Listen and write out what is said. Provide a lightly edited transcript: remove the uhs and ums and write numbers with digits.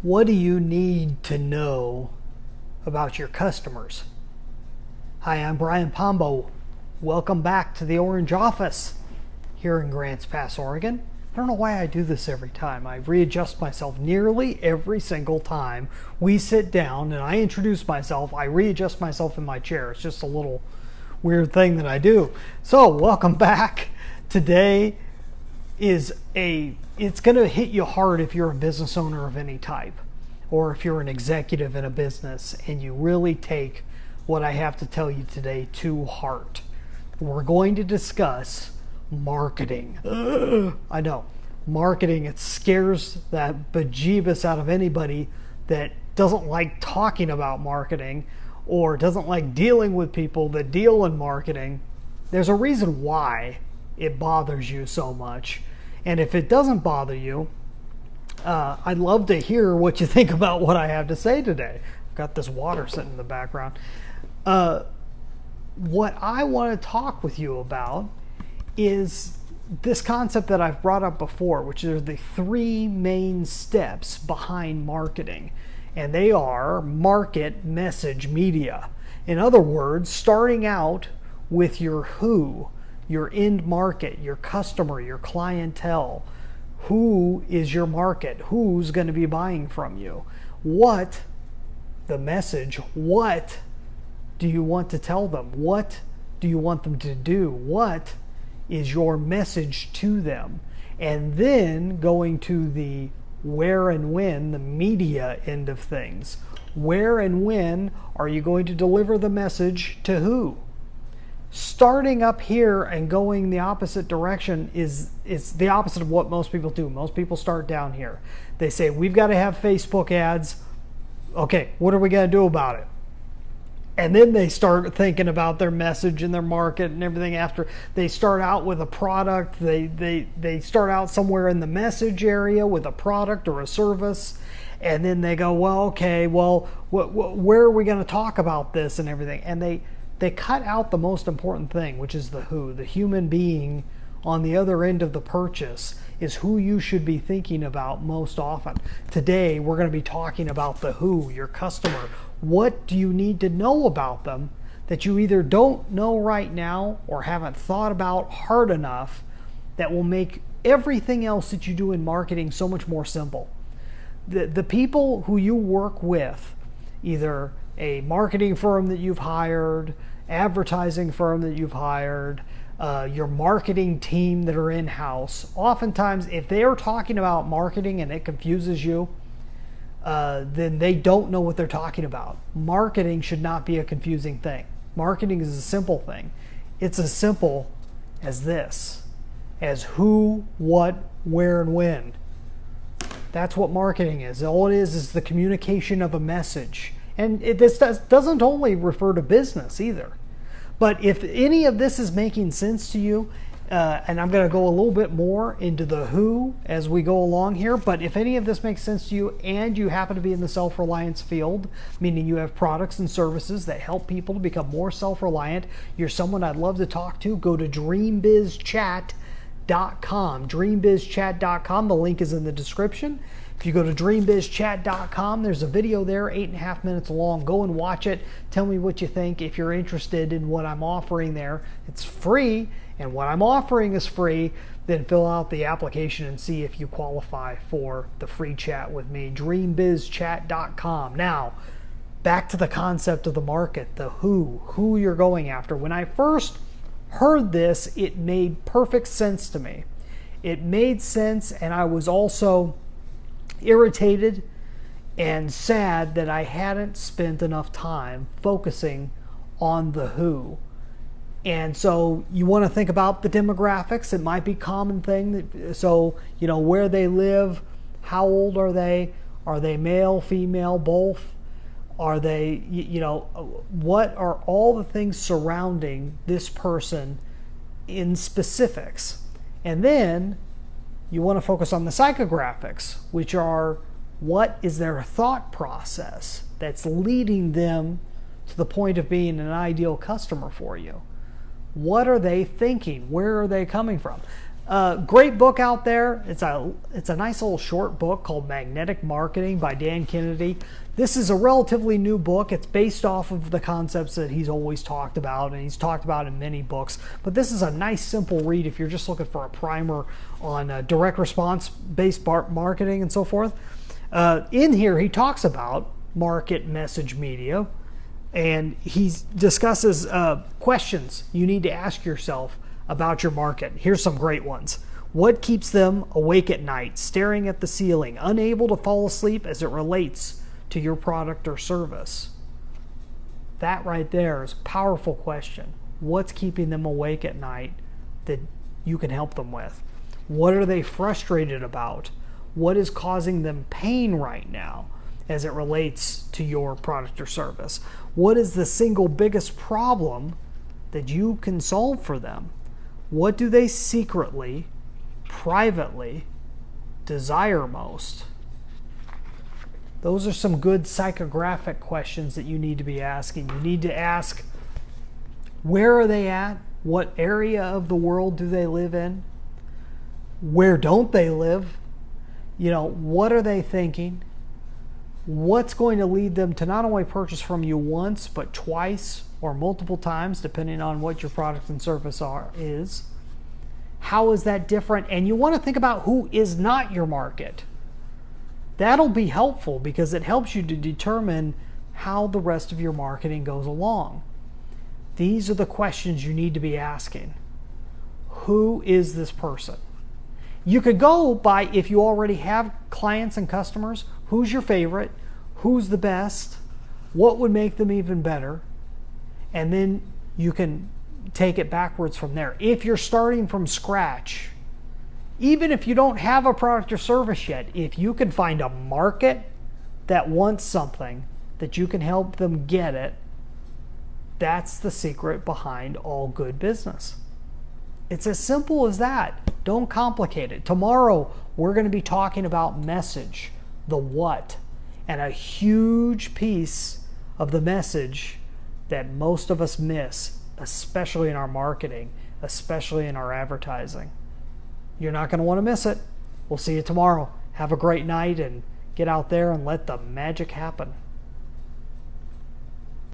What do you need to know about your customers? Hi, I'm Brian Pombo. Welcome back to the Orange Office here in Grants Pass, Oregon. I don't know why I do this every time. I readjust myself nearly every single time we sit down and I introduce myself. I readjust myself in my chair. It's just a little weird thing that I do. So, welcome back. Today it's going to hit you hard if you're a business owner of any type, or if you're an executive in a business and you really take what I have to tell you today to heart. We're going to discuss marketing. I know, marketing, it scares that bejeebus out of anybody that doesn't like talking about marketing or doesn't like dealing with people that deal in marketing. There's a reason why it bothers you so much. And if it doesn't bother you, I'd love to hear what you think about what I have to say today. I've got this water sitting in the background. What I want to talk with you about is this concept that I've brought up before, which are the three main steps behind marketing. And they are market, message, media. In other words, starting out with your who, your end market, your customer, your clientele. Who is your market? Who's going to be buying from you? What, the message, what do you want to tell them? What do you want them to do? What is your message to them? And then going to the where and when, the media end of things. Where and when are you going to deliver the message to who? Starting up here and going the opposite direction is the opposite of what most people do. Most people start down here. They say, we've got to have Facebook ads. Okay, what are we going to do about it? And then they start thinking about their message and their market and everything after. They start out with a product. They start out somewhere in the message area with a product or a service. And then they go, well, okay, well, where are we going to talk about this and everything? And they cut out the most important thing, which is the who. The human being on the other end of the purchase is who you should be thinking about most often. Today, we're going to be talking about the who, your customer. What do you need to know about them that you either don't know right now or haven't thought about hard enough that will make everything else that you do in marketing so much more simple? The people who you work with, either a marketing firm that you've hired, advertising firm that you've hired, your marketing team that are in-house, oftentimes if they are talking about marketing and it confuses you, then they don't know what they're talking about. Marketing should not be a confusing thing. Marketing is a simple thing. It's as simple as this, as who, what, where, and when. That's what marketing is. All it is the communication of a message. And this doesn't only refer to business either. But if any of this is making sense to you, and I'm going to go a little bit more into the who as we go along here, but if any of this makes sense to you and you happen to be in the self-reliance field, meaning you have products and services that help people to become more self-reliant, you're someone I'd love to talk to, go to dreambizchat.com. Dreambizchat.com. The link is in the description. If you go to dreambizchat.com, there's a video there, 8.5 minutes long. Go and watch it. Tell me what you think. If you're interested in what I'm offering there, it's free, and what I'm offering is free. Then fill out the application and see if you qualify for the free chat with me. Dreambizchat.com. Now, back to the concept of the market, the who you're going after. When I first heard this, it made perfect sense to me. It made sense, and I was also irritated and sad that I hadn't spent enough time focusing on the who. And so you want to think about the demographics. It might be a common thing. So, where they live, how old are they? Are they male, female, both? Are they, what are all the things surrounding this person in specifics? And then you want to focus on the psychographics, which are what is their thought process that's leading them to the point of being an ideal customer for you. What are they thinking? Where are they coming from? Great book out there. It's a nice little short book called Magnetic Marketing by Dan Kennedy. This is a relatively new book. It's based off of the concepts that he's always talked about, and he's talked about in many books. But this is a nice, simple read if you're just looking for a primer on direct response-based marketing and so forth. In here, he talks about market message media, and he discusses questions you need to ask yourself about your market. Here's some great ones. What keeps them awake at night, staring at the ceiling, unable to fall asleep as it relates to your product or service? That right there is a powerful question. What's keeping them awake at night that you can help them with? What are they frustrated about? What is causing them pain right now as it relates to your product or service? What is the single biggest problem that you can solve for them? What do they secretly, privately desire most? Those are some good psychographic questions that you need to be asking. You need to ask, where are they at? What area of the world do they live in? Where don't they live? What are they thinking? What's going to lead them to not only purchase from you once, but twice or multiple times, depending on what your product and service is? How is that different? And you want to think about who is not your market. That'll be helpful because it helps you to determine how the rest of your marketing goes along. These are the questions you need to be asking. Who is this person? You could go by, if you already have clients and customers, who's your favorite? Who's the best? What would make them even better? And then you can take it backwards from there. If you're starting from scratch, even if you don't have a product or service yet, if you can find a market that wants something, that you can help them get it, that's the secret behind all good business. It's as simple as that. Don't complicate it. Tomorrow, we're going to be talking about message, the what, and a huge piece of the message that most of us miss, especially in our marketing, especially in our advertising. You're not going to want to miss it. We'll see you tomorrow. Have a great night and get out there and let the magic happen.